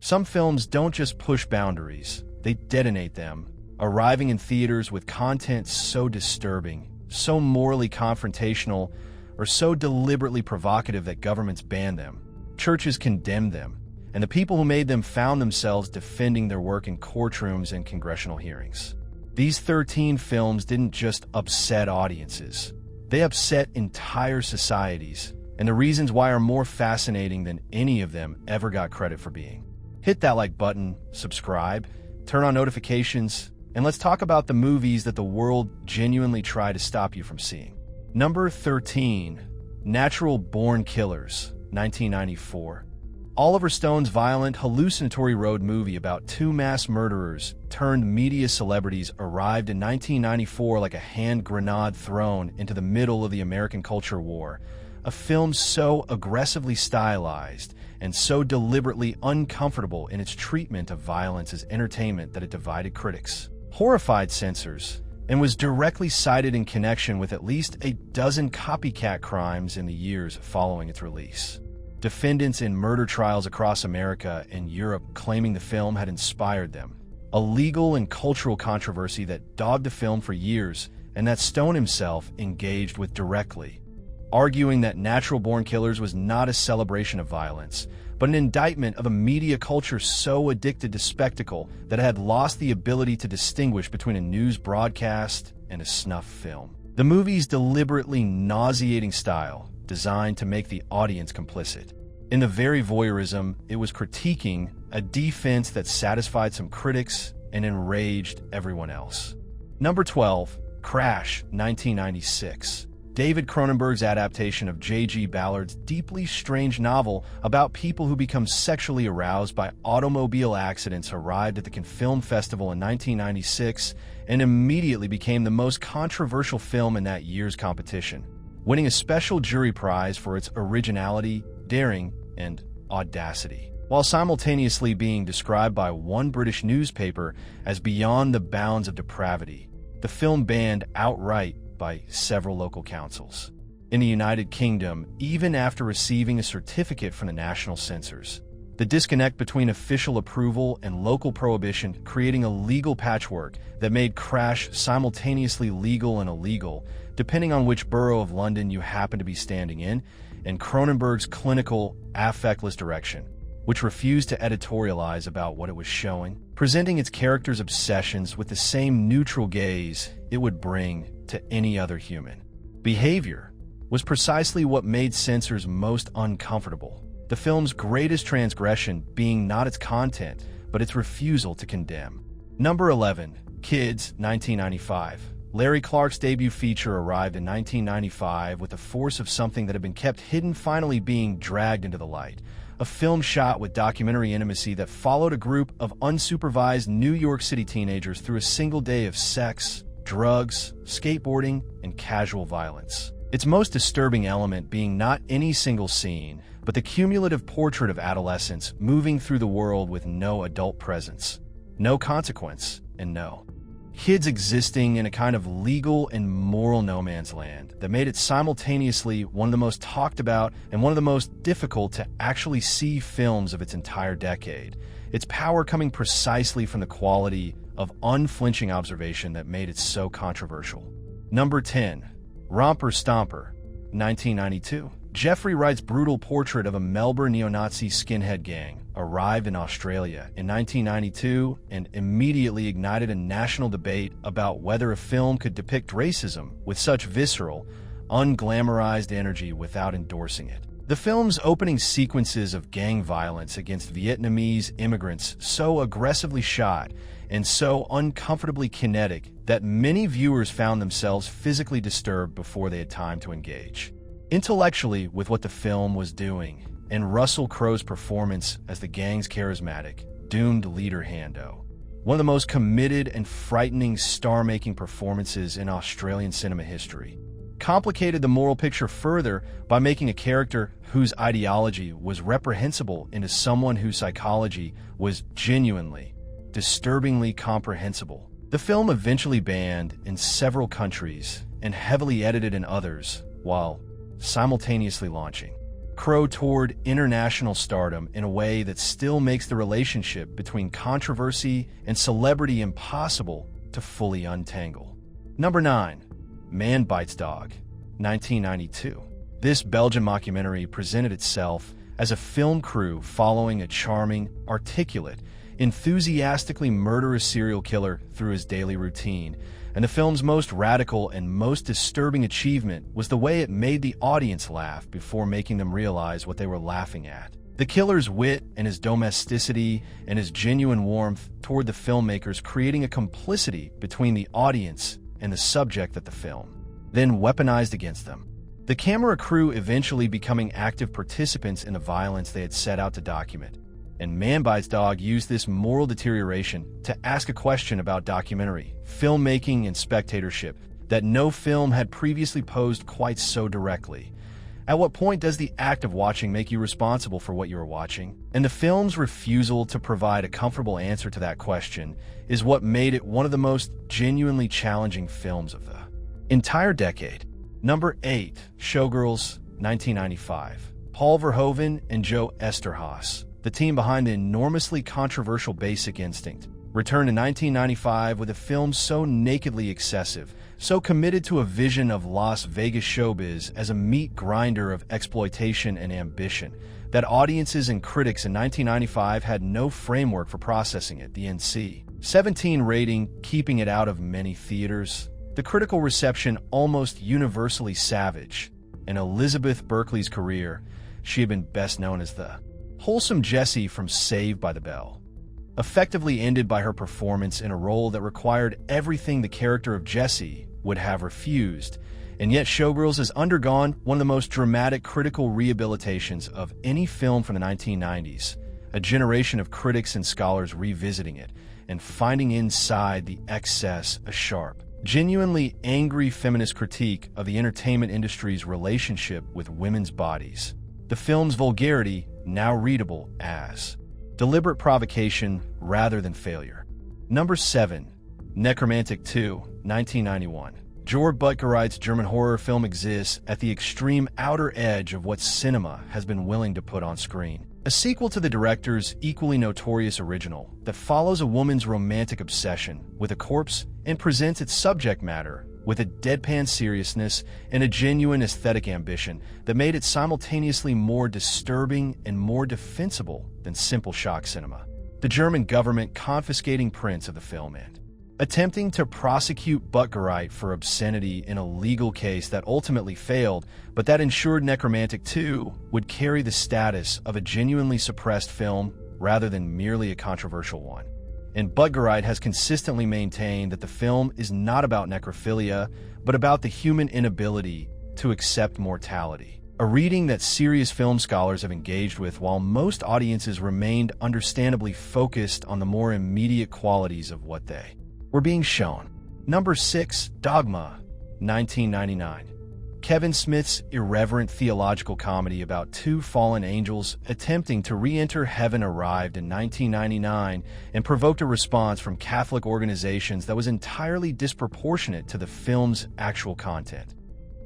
Some films don't just push boundaries, they detonate them, arriving in theaters with content so disturbing, so morally confrontational, or so deliberately provocative that governments ban them, churches condemn them, and the people who made them found themselves defending their work in courtrooms and congressional hearings. These 13 films didn't just upset audiences, they upset entire societies, and the reasons why are more fascinating than any of them ever got credit for being. Hit that like button, subscribe, turn on notifications, and let's talk about the movies that the world genuinely tried to stop you from seeing. Number 13, Natural Born Killers, 1994. Oliver Stone's violent, hallucinatory road movie about two mass murderers turned media celebrities arrived in 1994 like a hand grenade thrown into the middle of the American culture war. A film so aggressively stylized and so deliberately uncomfortable in its treatment of violence as entertainment that it divided critics, horrified censors, and was directly cited in connection with at least a dozen copycat crimes in the years following its release. Defendants in murder trials across America and Europe claiming the film had inspired them. A legal and cultural controversy that dogged the film for years and that Stone himself engaged with directly, arguing that Natural Born Killers was not a celebration of violence, but an indictment of a media culture so addicted to spectacle that it had lost the ability to distinguish between a news broadcast and a snuff film. The movie's deliberately nauseating style, designed to make the audience complicit. In the very voyeurism, it was critiquing a defense that satisfied some critics and enraged everyone else. Number 12, Crash, 1996. David Cronenberg's adaptation of J.G. Ballard's deeply strange novel about people who become sexually aroused by automobile accidents arrived at the Cannes Film Festival in 1996 and immediately became the most controversial film in that year's competition, winning a special jury prize for its originality, daring, and audacity, while simultaneously being described by one British newspaper as beyond the bounds of depravity. The film banned outright by several local councils. In the United Kingdom, even after receiving a certificate from the national censors, the disconnect between official approval and local prohibition creating a legal patchwork that made Crash simultaneously legal and illegal, depending on which borough of London you happen to be standing in, and Cronenberg's clinical, affectless direction, which refused to editorialize about what it was showing, presenting its characters' obsessions with the same neutral gaze it would bring to any other human. Behavior was precisely what made censors most uncomfortable, the film's greatest transgression being not its content, but its refusal to condemn. Number 11, Kids, 1995. Larry Clark's debut feature arrived in 1995 with the force of something that had been kept hidden finally being dragged into the light. A film shot with documentary intimacy that followed a group of unsupervised New York City teenagers through a single day of sex, drugs, skateboarding, and casual violence. Its most disturbing element being not any single scene, but the cumulative portrait of adolescence moving through the world with no adult presence, no consequence, and no kids existing in a kind of legal and moral no man's land that made it simultaneously one of the most talked about and one of the most difficult to actually see films of its entire decade, its power coming precisely from the quality of unflinching observation that made it so controversial. Number 10, Romper Stomper, 1992. Jeffrey Wright's brutal portrait of a Melbourne neo-Nazi skinhead gang arrived in Australia in 1992 and immediately ignited a national debate about whether a film could depict racism with such visceral, unglamorized energy without endorsing it. The film's opening sequences of gang violence against Vietnamese immigrants so aggressively shot and so uncomfortably kinetic that many viewers found themselves physically disturbed before they had time to engage intellectually with what the film was doing, and Russell Crowe's performance as the gang's charismatic, doomed leader Hando, one of the most committed and frightening star-making performances in Australian cinema history, complicated the moral picture further by making a character whose ideology was reprehensible into someone whose psychology was genuinely, disturbingly comprehensible. The film eventually banned in several countries and heavily edited in others, while simultaneously launching Crow toward international stardom in a way that still makes the relationship between controversy and celebrity impossible to fully untangle. Number 9. Man Bites Dog, 1992. This Belgian mockumentary presented itself as a film crew following a charming, articulate, enthusiastically murderous serial killer through his daily routine, and the film's most radical and most disturbing achievement was the way it made the audience laugh before making them realize what they were laughing at. The killer's wit and his domesticity and his genuine warmth toward the filmmakers creating a complicity between the audience and the subject of the film, then weaponized against them. The camera crew eventually becoming active participants in the violence they had set out to document. And Man Bites Dog used this moral deterioration to ask a question about documentary, filmmaking, and spectatorship that no film had previously posed quite so directly. At what point does the act of watching make you responsible for what you are watching? And the film's refusal to provide a comfortable answer to that question is what made it one of the most genuinely challenging films of the entire decade. Number 8. Showgirls, 1995. Paul Verhoeven and Joe Esterhaas, the team behind the enormously controversial Basic Instinct, returned in 1995 with a film so nakedly excessive, so committed to a vision of Las Vegas showbiz as a meat grinder of exploitation and ambition, that audiences and critics in 1995 had no framework for processing it. The NC-17 rating keeping it out of many theaters, the critical reception almost universally savage. In Elizabeth Berkley's career, she had been best known as the wholesome Jessie from Saved by the Bell, effectively ended by her performance in a role that required everything the character of Jessie would have refused, and yet Showgirls has undergone one of the most dramatic critical rehabilitations of any film from the 1990s, a generation of critics and scholars revisiting it and finding inside the excess a sharp, genuinely angry feminist critique of the entertainment industry's relationship with women's bodies. The film's vulgarity, now readable as deliberate provocation rather than failure. Number 7. Nekromantik 2, 1991. Jörg Buttgereit's German horror film exists at the extreme outer edge of what cinema has been willing to put on screen. A sequel to the director's equally notorious original that follows a woman's romantic obsession with a corpse and presents its subject matter with a deadpan seriousness and a genuine aesthetic ambition that made it simultaneously more disturbing and more defensible than simple shock cinema. The German government confiscating prints of the film and attempting to prosecute Buttgereit for obscenity in a legal case that ultimately failed, but that ensured Nekromantik 2 would carry the status of a genuinely suppressed film rather than merely a controversial one. And Buttgereit has consistently maintained that the film is not about necrophilia, but about the human inability to accept mortality. A reading that serious film scholars have engaged with while most audiences remained understandably focused on the more immediate qualities of what they were being shown. Number 6. Dogma, 1999. Kevin Smith's irreverent theological comedy about two fallen angels attempting to re-enter heaven arrived in 1999 and provoked a response from Catholic organizations that was entirely disproportionate to the film's actual content.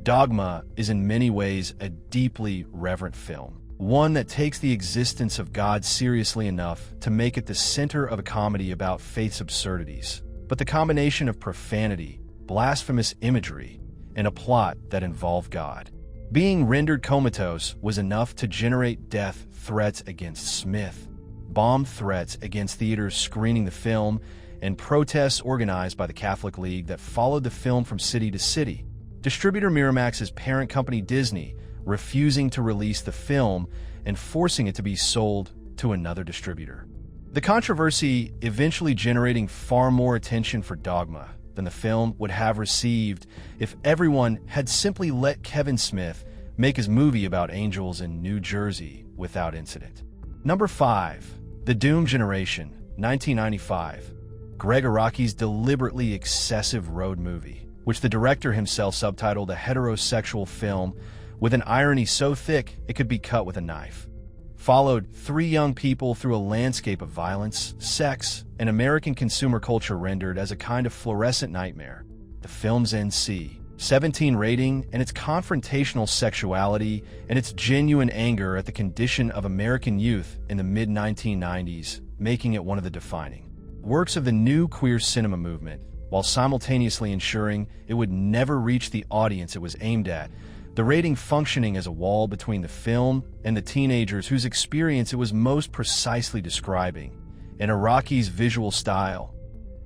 Dogma is in many ways a deeply reverent film, one that takes the existence of God seriously enough to make it the center of a comedy about faith's absurdities. But the combination of profanity, blasphemous imagery, and a plot that involved God being rendered comatose was enough to generate death threats against Smith, bomb threats against theaters screening the film, and protests organized by the Catholic League that followed the film from city to city. Distributor Miramax's parent company Disney refusing to release the film and forcing it to be sold to another distributor. The controversy eventually generating far more attention for Dogma than the film would have received if everyone had simply let Kevin Smith make his movie about angels in New Jersey without incident. Number 5. The Doom Generation, 1995. Greg Araki's deliberately excessive road movie, which the director himself subtitled a heterosexual film with an irony so thick it could be cut with a knife, followed three young people through a landscape of violence, sex, and American consumer culture rendered as a kind of fluorescent nightmare. The film's NC 17 rating, and its confrontational sexuality, and its genuine anger at the condition of American youth in the mid-1990s, making it one of the defining works of the new queer cinema movement, while simultaneously ensuring it would never reach the audience it was aimed at, the rating functioning as a wall between the film and the teenagers whose experience it was most precisely describing, an Iraqi's visual style,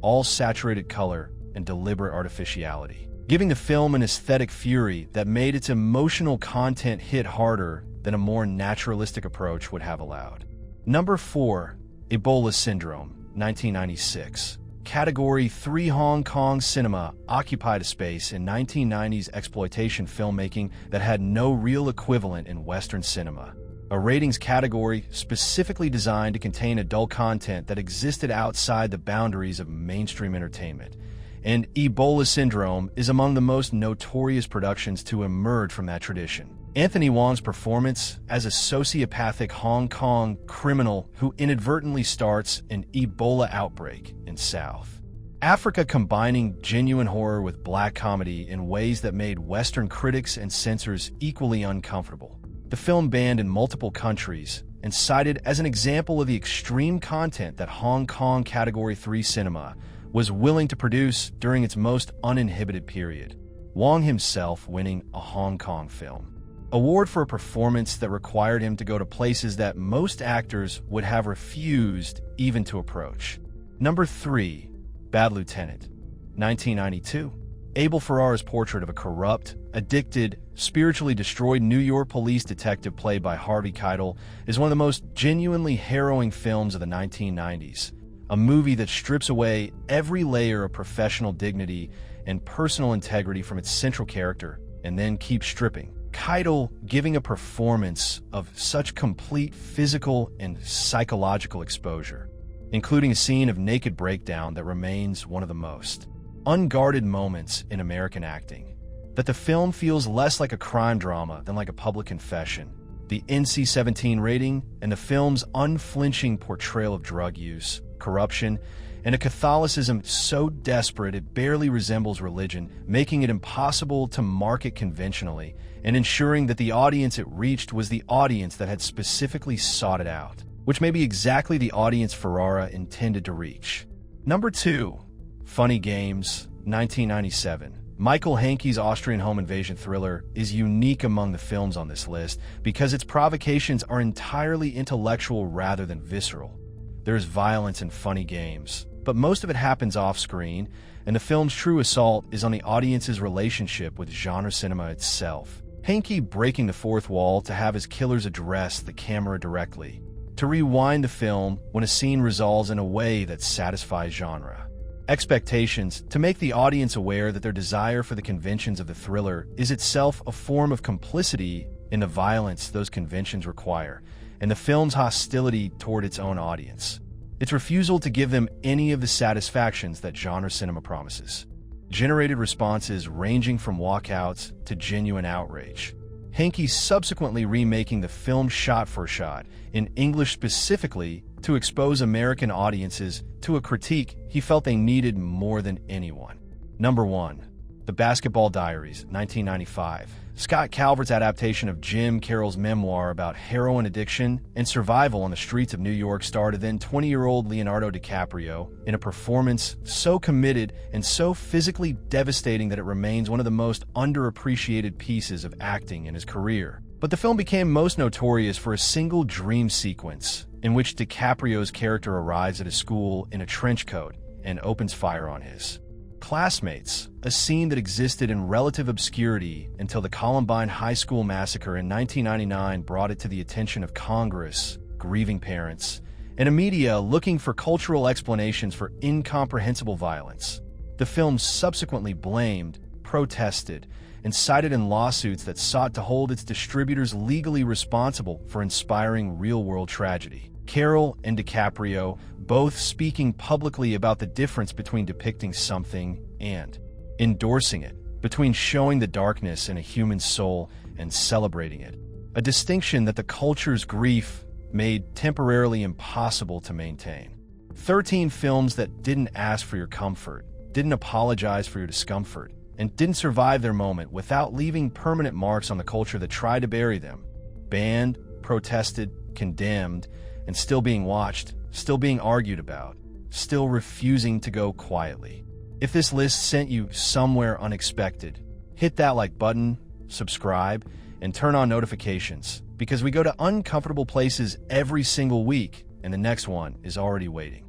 all saturated color and deliberate artificiality, giving the film an aesthetic fury that made its emotional content hit harder than a more naturalistic approach would have allowed. Number 4. Ebola Syndrome, 1996. Category 3 Hong Kong cinema occupied a space in 1990s exploitation filmmaking that had no real equivalent in Western cinema. A ratings category specifically designed to contain adult content that existed outside the boundaries of mainstream entertainment. And Ebola Syndrome is among the most notorious productions to emerge from that tradition. Anthony Wong's performance as a sociopathic Hong Kong criminal who inadvertently starts an Ebola outbreak in South Africa, combining genuine horror with black comedy in ways that made Western critics and censors equally uncomfortable. The film banned in multiple countries and cited as an example of the extreme content that Hong Kong Category 3 cinema was willing to produce during its most uninhibited period, Wong himself winning a Hong Kong Film Award for a performance that required him to go to places that most actors would have refused even to approach. Number 3. Bad Lieutenant, 1992. Abel Ferrara's portrait of a corrupt, addicted, spiritually destroyed New York police detective played by Harvey Keitel is one of the most genuinely harrowing films of the 1990s. A movie that strips away every layer of professional dignity and personal integrity from its central character and then keeps stripping. Keitel giving a performance of such complete physical and psychological exposure, including a scene of naked breakdown that remains one of the most unguarded moments in American acting, that the film feels less like a crime drama than like a public confession. The NC-17 rating and the film's unflinching portrayal of drug use, corruption, and a Catholicism so desperate it barely resembles religion, making it impossible to market conventionally, and ensuring that the audience it reached was the audience that had specifically sought it out, which may be exactly the audience Ferrara intended to reach. Number 2. Funny Games, 1997. Michael Hanke's Austrian home invasion thriller is unique among the films on this list because its provocations are entirely intellectual rather than visceral. There is violence in Funny Games, but most of it happens off-screen, and the film's true assault is on the audience's relationship with genre cinema itself. Hanke breaking the fourth wall to have his killers address the camera directly, to rewind the film when a scene resolves in a way that satisfies genre expectations, to make the audience aware that their desire for the conventions of the thriller is itself a form of complicity in the violence those conventions require, and the film's hostility toward its own audience, its refusal to give them any of the satisfactions that genre cinema promises, generated responses ranging from walkouts to genuine outrage. Hanke subsequently remaking the film shot for shot, in English specifically, to expose American audiences to a critique he felt they needed more than anyone. Number 1. The Basketball Diaries, 1995. Scott Calvert's adaptation of Jim Carroll's memoir about heroin addiction and survival on the streets of New York starred then 20-year-old Leonardo DiCaprio in a performance so committed and so physically devastating that it remains one of the most underappreciated pieces of acting in his career. But the film became most notorious for a single dream sequence in which DiCaprio's character arrives at a school in a trench coat and opens fire on his classmates, a scene that existed in relative obscurity until the Columbine High School massacre in 1999 brought it to the attention of Congress, grieving parents, and a media looking for cultural explanations for incomprehensible violence. The film subsequently blamed, protested, and cited in lawsuits that sought to hold its distributors legally responsible for inspiring real-world tragedy. Carroll and DiCaprio both speaking publicly about the difference between depicting something and endorsing it, between showing the darkness in a human soul and celebrating it, a distinction that the culture's grief made temporarily impossible to maintain. 13 films that didn't ask for your comfort, didn't apologize for your discomfort, and didn't survive their moment without leaving permanent marks on the culture that tried to bury them. Banned, protested, condemned, and still being watched, still being argued about, still refusing to go quietly. If this list sent you somewhere unexpected, hit that like button, subscribe, and turn on notifications, because we go to uncomfortable places every single week, and the next one is already waiting.